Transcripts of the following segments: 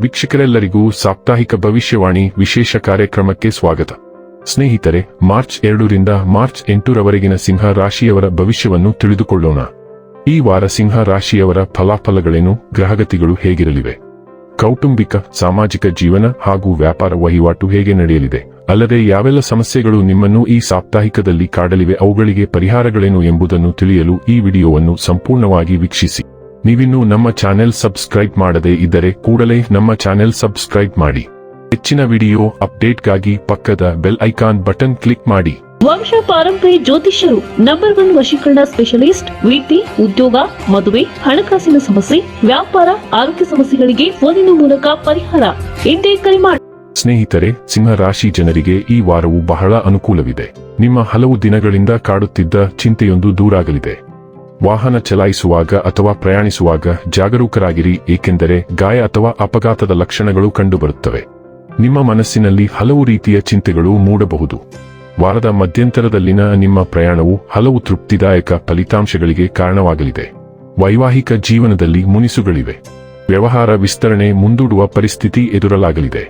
ವೀಕ್ಷಕರೆಲ್ಲರಿಗೂ ಸಾಪ್ತಾಹಿಕ ಭವಿಷ್ಯವಾಣಿ ವಿಶೇಷ ಕಾರ್ಯಕ್ರಮಕ್ಕೆ ಸ್ವಾಗತ. ಸ್ನೇಹಿತರೆ, ಮಾರ್ಚ್ 2 ರಿಂದ ಮಾರ್ಚ್ 8 ರವರೆಗಿನ ಸಿಂಹ ರಾಶಿಯವರ ಭವಿಷ್ಯವನ್ನು ತಿಳಿದುಕೊಳ್ಳೋಣ. ಈ ವಾರ ಸಿಂಹ ರಾಶಿಯವರ ಫಲಾಫಲಗಳೇನು, ಗ್ರಹಗತಿಗಳು ಹೇಗಿರಲಿವೆ, ಕೌಟುಂಬಿಕ ಸಾಮಾಜಿಕ ಜೀವನ ಹಾಗೂ ವ್ಯಾಪಾರ ವಹಿವಾಟು ಹೇಗೆ ನಡೆಯಲಿದೆ, ಅಲ್ಲದೆ ಯಾವೆಲ್ಲ ಸಮಸ್ಯೆಗಳು ನಿಮ್ಮನ್ನು ಈ ಸಾಪ್ತಾಹಿಕದಲ್ಲಿ ಕಾಡಲಿವೆ, ಅವುಗಳಿಗೆ ಪರಿಹಾರಗಳೇನು ಎಂಬುದನ್ನು ತಿಳಿಯಲು ಈ ವಿಡಿಯೋವನ್ನು ಸಂಪೂರ್ಣವಾಗಿ ವೀಕ್ಷಿಸಿ. ನೀವಿನ್ನೂ ನಮ್ಮ ಚಾನೆಲ್ ಸಬ್ಸ್ಕ್ರೈಬ್ ಮಾಡದೇ ಇದ್ದರೆ ಕೂಡಲೇ ನಮ್ಮ ಚಾನೆಲ್ ಸಬ್ಸ್ಕ್ರೈಬ್ ಮಾಡಿ. ಹೆಚ್ಚಿನ ವಿಡಿಯೋ ಅಪ್ಡೇಟ್ಗಾಗಿ ಪಕ್ಕದ ಬೆಲ್ ಐಕಾನ್ ಬಟನ್ ಕ್ಲಿಕ್ ಮಾಡಿ. ವಂಶ ಪಾರಂಪರ್ಯ ಜ್ಯೋತಿಷ್ಯರು ನಂಬರ್ 1 ವಶೀಕರಣ ಸ್ಪೆಷಲಿಸ್ಟ್. ವೃತ್ತಿ, ಉದ್ಯೋಗ, ಮದುವೆ, ಹಣಕಾಸಿನ ಸಮಸ್ಯೆ, ವ್ಯಾಪಾರ, ಆರೋಗ್ಯ ಸಮಸ್ಯೆಗಳಿಗೆ ಫೋನಿನ ಮೂಲಕ ಪರಿಹಾರ. ಹಿಂದೆ ಕರೆ ಮಾಡಿ. ಸ್ನೇಹಿತರೆ, ಸಿಂಹ ರಾಶಿ ಜನರಿಗೆ ಈ ವಾರವು ಬಹಳ ಅನುಕೂಲವಿದೆ. ನಿಮ್ಮ ಹಲವು ದಿನಗಳಿಂದ ಕಾಡುತ್ತಿದ್ದ ಚಿಂತೆಯೊಂದು ದೂರಾಗಲಿದೆ. ವಾಹನ ಚಲಾಯಿಸುವಾಗ ಅಥವಾ ಪ್ರಯಾಣಿಸುವಾಗ ಜಾಗರೂಕರಾಗಿರಿ, ಏಕೆಂದರೆ ಗಾಯ ಅಥವಾ ಅಪಘಾತದ ಲಕ್ಷಣಗಳು ಕಂಡುಬರುತ್ತವೆ. ನಿಮ್ಮ ಮನಸ್ಸಿನಲ್ಲಿ ಹಲವು ರೀತಿಯ ಚಿಂತೆಗಳು ಮೂಡಬಹುದು. ವಾರದ ಮಧ್ಯಂತರದಲ್ಲಿನ ನಿಮ್ಮ ಪ್ರಯಾಣವು ಹಲವು ತೃಪ್ತಿದಾಯಕ ಫಲಿತಾಂಶಗಳಿಗೆ ಕಾರಣವಾಗಲಿದೆ. ವೈವಾಹಿಕ ಜೀವನದಲ್ಲಿ ಮುನಿಸುಗಳಿವೆ. ವ್ಯವಹಾರ ವಿಸ್ತರಣೆ ಮುಂದೂಡುವ ಪರಿಸ್ಥಿತಿ ಎದುರಲಾಗಲಿದೆ.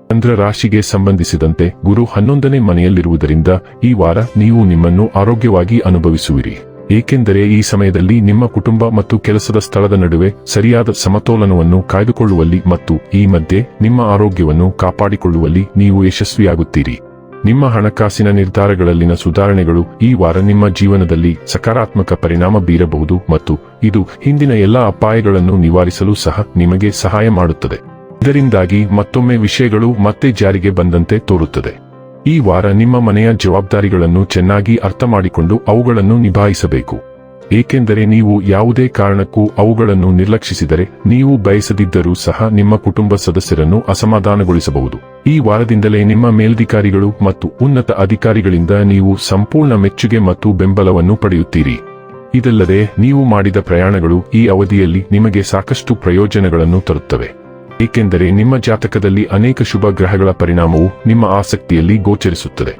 ಚಂದ್ರ ರಾಶಿಗೆ ಸಂಬಂಧಿಸಿದಂತೆ ಗುರು 11ನೇ ಮನೆಯಲ್ಲಿರುವುದರಿಂದ ಈ ವಾರ ನೀವು ನಿಮ್ಮನ್ನು ಆರೋಗ್ಯವಾಗಿ ಅನುಭವಿಸುವಿರಿ, ಏಕೆಂದರೆ ಈ ಸಮಯದಲ್ಲಿ ನಿಮ್ಮ ಕುಟುಂಬ ಮತ್ತು ಕೆಲಸದ ಸ್ಥಳದ ನಡುವೆ ಸರಿಯಾದ ಸಮತೋಲನವನ್ನು ಕಾಯ್ದುಕೊಳ್ಳುವಲ್ಲಿ ಮತ್ತು ಈ ಮಧ್ಯೆ ನಿಮ್ಮ ಆರೋಗ್ಯವನ್ನು ಕಾಪಾಡಿಕೊಳ್ಳುವಲ್ಲಿ ನೀವು ಯಶಸ್ವಿಯಾಗುತ್ತೀರಿ. ನಿಮ್ಮ ಹಣಕಾಸಿನ ನಿರ್ಧಾರಗಳಲ್ಲಿನ ಸುಧಾರಣೆಗಳು ಈ ವಾರ ನಿಮ್ಮ ಜೀವನದಲ್ಲಿ ಸಕಾರಾತ್ಮಕ ಪರಿಣಾಮ ಬೀರಬಹುದು ಮತ್ತು ಇದು ಹಿಂದಿನ ಎಲ್ಲಾ ಅಪಾಯಗಳನ್ನು ನಿವಾರಿಸಲು ಸಹ ನಿಮಗೆ ಸಹಾಯ ಮಾಡುತ್ತದೆ. ಇದರಿಂದಾಗಿ ಮತ್ತೊಮ್ಮೆ ವಿಷಯಗಳು ಮತ್ತೆ ಜಾರಿಗೆ ಬಂದಂತೆ ತೋರುತ್ತದೆ. ಈ ವಾರ ನಿಮ್ಮ ಮನೆಯ ಜವಾಬ್ದಾರಿಗಳನ್ನು ಚೆನ್ನಾಗಿ ಅರ್ಥಮಾಡಿಕೊಂಡು ಅವುಗಳನ್ನು ನಿಭಾಯಿಸಬೇಕು, ಏಕೆಂದರೆ ನೀವು ಯಾವುದೇ ಕಾರಣಕ್ಕೂ ಅವುಗಳನ್ನು ನಿರ್ಲಕ್ಷಿಸಿದರೆ ನೀವು ಬಯಸದಿದ್ದರೂ ಸಹ ನಿಮ್ಮ ಕುಟುಂಬ ಸದಸ್ಯರನ್ನು ಅಸಮಾಧಾನಗೊಳಿಸಬಹುದು. ಈ ವಾರದಿಂದಲೇ ನಿಮ್ಮ ಮೇಲಧಿಕಾರಿಗಳು ಮತ್ತು ಉನ್ನತ ಅಧಿಕಾರಿಗಳಿಂದ ನೀವು ಸಂಪೂರ್ಣ ಮೆಚ್ಚುಗೆ ಮತ್ತು ಬೆಂಬಲವನ್ನು ಪಡೆಯುತ್ತೀರಿ. ಇದಲ್ಲದೆ ನೀವು ಮಾಡಿದ ಪ್ರಯಾಣಗಳು ಈ ಅವಧಿಯಲ್ಲಿ ನಿಮಗೆ ಸಾಕಷ್ಟು ಪ್ರಯೋಜನಗಳನ್ನು ತರುತ್ತವೆ, ಏಕೆಂದರೆ ನಿಮ್ಮ ಜಾತಕದಲ್ಲಿ ಅನೇಕ ಶುಭ ಗ್ರಹಗಳ ಪರಿಣಾಮವು ನಿಮ್ಮ ಆಸಕ್ತಿಯಲ್ಲಿ ಗೋಚರಿಸುತ್ತದೆ.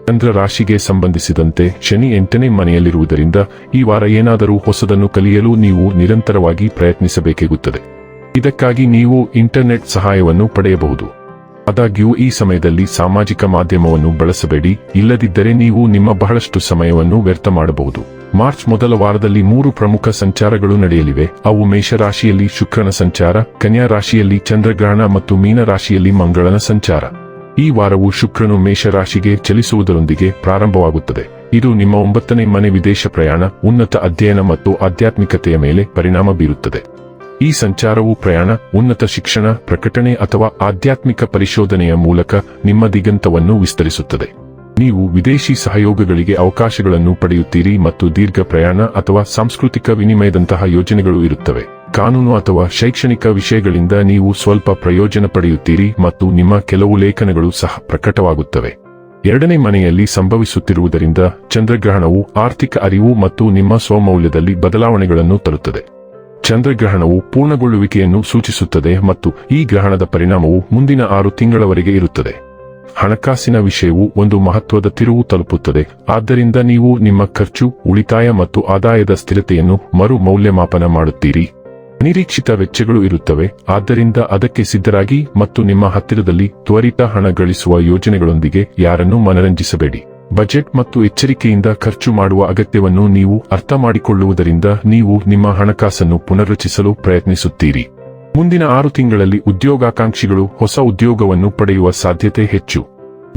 ಚಂದ್ರ ರಾಶಿಗೆ ಸಂಬಂಧಿಸಿದಂತೆ ಶನಿ 8ನೇ ಮನೆಯಲ್ಲಿರುವುದರಿಂದ ಈ ವಾರ ಏನಾದರೂ ಹೊಸದನ್ನು ಕಲಿಯಲು ನೀವು ನಿರಂತರವಾಗಿ ಪ್ರಯತ್ನಿಸಬೇಕಾಗುತ್ತದೆ. ಇದಕ್ಕಾಗಿ ನೀವು ಇಂಟರ್ನೆಟ್ ಸಹಾಯವನ್ನು ಪಡೆಯಬಹುದು. ಆದಾಗ್ಯೂ ಈ ಸಮಯದಲ್ಲಿ ಸಾಮಾಜಿಕ ಮಾಧ್ಯಮವನ್ನು ಬಳಸಬೇಡಿ, ಇಲ್ಲದಿದ್ದರೆ ನೀವು ನಿಮ್ಮ ಬಹಳಷ್ಟು ಸಮಯವನ್ನು ವ್ಯರ್ಥ ಮಾಡಬಹುದು. ಮಾರ್ಚ್ ಮೊದಲ ವಾರದಲ್ಲಿ 3 ಪ್ರಮುಖ ಸಂಚಾರಗಳು ನಡೆಯಲಿವೆ. ಅವು ಮೇಷರಾಶಿಯಲ್ಲಿ ಶುಕ್ರನ ಸಂಚಾರ, ಕನ್ಯಾ ರಾಶಿಯಲ್ಲಿ ಚಂದ್ರಗ್ರಹಣ ಮತ್ತು ಮೀನ ರಾಶಿಯಲ್ಲಿ ಮಂಗಳನ ಸಂಚಾರ. ಈ ವಾರವು ಶುಕ್ರನು ಮೇಷರಾಶಿಗೆ ಚಲಿಸುವುದರೊಂದಿಗೆ ಪ್ರಾರಂಭವಾಗುತ್ತದೆ. ಇದು ನಿಮ್ಮ 9ನೇ ಮನೆ ವಿದೇಶ ಪ್ರಯಾಣ, ಉನ್ನತ ಅಧ್ಯಯನ ಮತ್ತು ಆಧ್ಯಾತ್ಮಿಕತೆಯ ಮೇಲೆ ಪರಿಣಾಮ ಬೀರುತ್ತದೆ. ಈ ಸಂಚಾರವು ಪ್ರಯಾಣ, ಉನ್ನತ ಶಿಕ್ಷಣ, ಪ್ರಕಟಣೆ ಅಥವಾ ಆಧ್ಯಾತ್ಮಿಕ ಪರಿಶೋಧನೆಯ ಮೂಲಕ ನಿಮ್ಮ ದಿಗಂತವನ್ನು ವಿಸ್ತರಿಸುತ್ತದೆ. ನೀವು ವಿದೇಶಿ ಸಹಯೋಗಗಳಿಗೆ ಅವಕಾಶಗಳನ್ನು ಪಡೆಯುತ್ತೀರಿ ಮತ್ತು ದೀರ್ಘ ಪ್ರಯಾಣ ಅಥವಾ ಸಾಂಸ್ಕೃತಿಕ ವಿನಿಮಯದಂತಹ ಯೋಜನೆಗಳು ಇರುತ್ತವೆ. ಕಾನೂನು ಅಥವಾ ಶೈಕ್ಷಣಿಕ ವಿಷಯಗಳಿಂದ ನೀವು ಸ್ವಲ್ಪ ಪ್ರಯೋಜನ ಪಡೆಯುತ್ತೀರಿ ಮತ್ತು ನಿಮ್ಮ ಕೆಲವು ಲೇಖನಗಳು ಸಹ ಪ್ರಕಟವಾಗುತ್ತವೆ. 2ನೇ ಮನೆಯಲ್ಲಿ ಸಂಭವಿಸುತ್ತಿರುವುದರಿಂದ ಚಂದ್ರಗ್ರಹಣವು ಆರ್ಥಿಕ ಅರಿವು ಮತ್ತು ನಿಮ್ಮ ಸ್ವಮೌಲ್ಯದಲ್ಲಿ ಬದಲಾವಣೆಗಳನ್ನು ತರುತ್ತದೆ. ಚಂದ್ರಗ್ರಹಣವು ಪೂರ್ಣಗೊಳ್ಳುವಿಕೆಯನ್ನು ಸೂಚಿಸುತ್ತದೆ ಮತ್ತು ಈ ಗ್ರಹಣದ ಪರಿಣಾಮವು ಮುಂದಿನ 6 ತಿಂಗಳವರೆಗೆ ಇರುತ್ತದೆ. ಹಣಕಾಸಿನ ವಿಷಯವು ಒಂದು ಮಹತ್ವದ ತಿರುವು ತಲುಪುತ್ತದೆ, ಆದ್ದರಿಂದ ನೀವು ನಿಮ್ಮ ಖರ್ಚು, ಉಳಿತಾಯ ಮತ್ತು ಆದಾಯದ ಸ್ಥಿರತೆಯನ್ನು ಮರು ಮೌಲ್ಯಮಾಪನ ಮಾಡುತ್ತೀರಿ. ಅನಿರೀಕ್ಷಿತ ವೆಚ್ಚಗಳು ಇರುತ್ತವೆ, ಆದ್ದರಿಂದ ಅದಕ್ಕೆ ಸಿದ್ಧರಾಗಿ ಮತ್ತು ನಿಮ್ಮ ಹತ್ತಿರದಲ್ಲಿ ತ್ವರಿತ ಹಣ ಗಳಿಸುವ ಯೋಜನೆಗಳೊಂದಿಗೆ ಯಾರನ್ನೂ ಮನರಂಜಿಸಬೇಡಿ. ಬಜೆಟ್ ಮತ್ತು ಎಚ್ಚರಿಕೆಯಿಂದ ಖರ್ಚು ಮಾಡುವ ಅಗತ್ಯವನ್ನು ನೀವು ಅರ್ಥಮಾಡಿಕೊಳ್ಳುವುದರಿಂದ ನೀವು ನಿಮ್ಮ ಹಣಕಾಸನ್ನು ಪುನರ್ರಚಿಸಲು ಪ್ರಯತ್ನಿಸುತ್ತೀರಿ. ಮುಂದಿನ 6 ತಿಂಗಳಲ್ಲಿ ಉದ್ಯೋಗಾಕಾಂಕ್ಷಿಗಳು ಹೊಸ ಉದ್ಯೋಗವನ್ನು ಪಡೆಯುವ ಸಾಧ್ಯತೆ ಹೆಚ್ಚು.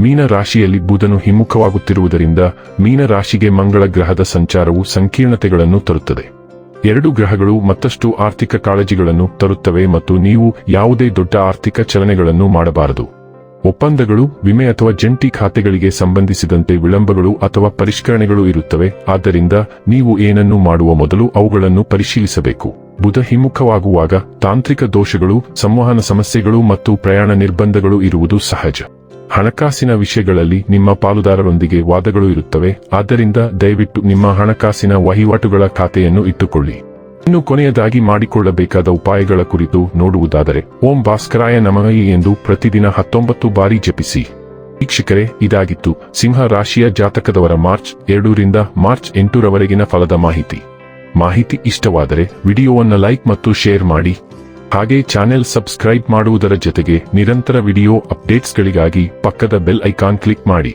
ಮೀನ ರಾಶಿಯಲ್ಲಿ ಬುಧನು ಹಿಮ್ಮುಖವಾಗುತ್ತಿರುವುದರಿಂದ ಮೀನ ರಾಶಿಗೆ ಮಂಗಳ ಗ್ರಹದ ಸಂಚಾರವು ಸಂಕೀರ್ಣತೆಗಳನ್ನು ತರುತ್ತದೆ. 2 ಗ್ರಹಗಳು ಮತ್ತಷ್ಟು ಆರ್ಥಿಕ ಕಾಳಜಿಗಳನ್ನು ತರುತ್ತವೆ ಮತ್ತು ನೀವು ಯಾವುದೇ ದೊಡ್ಡ ಆರ್ಥಿಕ ಚಲನೆಗಳನ್ನು ಮಾಡಬಾರದು. ಒಪ್ಪಂದಗಳು, ವಿಮೆ ಅಥವಾ ಜಂಟಿ ಖಾತೆಗಳಿಗೆ ಸಂಬಂಧಿಸಿದಂತೆ ವಿಳಂಬಗಳು ಅಥವಾ ಪರಿಷ್ಕರಣೆಗಳು ಇರುತ್ತವೆ, ಆದ್ದರಿಂದ ನೀವು ಏನನ್ನು ಮಾಡುವ ಮೊದಲು ಅವುಗಳನ್ನು ಪರಿಶೀಲಿಸಬೇಕು. ಬುಧ ಹಿಮ್ಮುಖವಾಗುವಾಗ ತಾಂತ್ರಿಕ ದೋಷಗಳು, ಸಂವಹನ ಸಮಸ್ಯೆಗಳು ಮತ್ತು ಪ್ರಯಾಣ ನಿರ್ಬಂಧಗಳು ಇರುವುದು ಸಹಜ. ಹಣಕಾಸಿನ ವಿಷಯಗಳಲ್ಲಿ ನಿಮ್ಮ ಪಾಲುದಾರರೊಂದಿಗೆ ವಾದಗಳು ಇರುತ್ತವೆ, ಆದ್ದರಿಂದ ದಯವಿಟ್ಟು ನಿಮ್ಮ ಹಣಕಾಸಿನ ವಹಿವಾಟುಗಳ ಖಾತೆಯನ್ನು ಇಟ್ಟುಕೊಳ್ಳಿ. ಇನ್ನು ಕೊನೆಯದಾಗಿ ಮಾಡಿಕೊಳ್ಳಬೇಕಾದ ಉಪಾಯಗಳ ಕುರಿತು ನೋಡುವುದಾದರೆ, ಓಂ ಭಾಸ್ಕರಾಯ ನಮಃ ಎಂದು ಪ್ರತಿದಿನ 19 ಬಾರಿ ಜಪಿಸಿ. ವೀಕ್ಷಕರೇ, ಇದಾಗಿತ್ತು ಸಿಂಹ ರಾಶಿಯ ಜಾತಕದವರ ಮಾರ್ಚ್ 2 ರಿಂದ ಮಾರ್ಚ್ 8 ರವರೆಗಿನ ಫಲದ ಮಾಹಿತಿ ಇಷ್ಟವಾದರೆ ವಿಡಿಯೋವನ್ನು ಲೈಕ್ ಮತ್ತು ಶೇರ್ ಮಾಡಿ. ಹಾಗೆ ಚಾನೆಲ್ ಸಬ್ಸ್ಕ್ರೈಬ್ ಮಾಡುವುದರ ಜೊತೆಗೆ ನಿರಂತರ ವಿಡಿಯೋ ಅಪ್ಡೇಟ್ಸ್ಗಳಿಗಾಗಿ ಪಕ್ಕದ ಬೆಲ್ ಐಕಾನ್ ಕ್ಲಿಕ್ ಮಾಡಿ.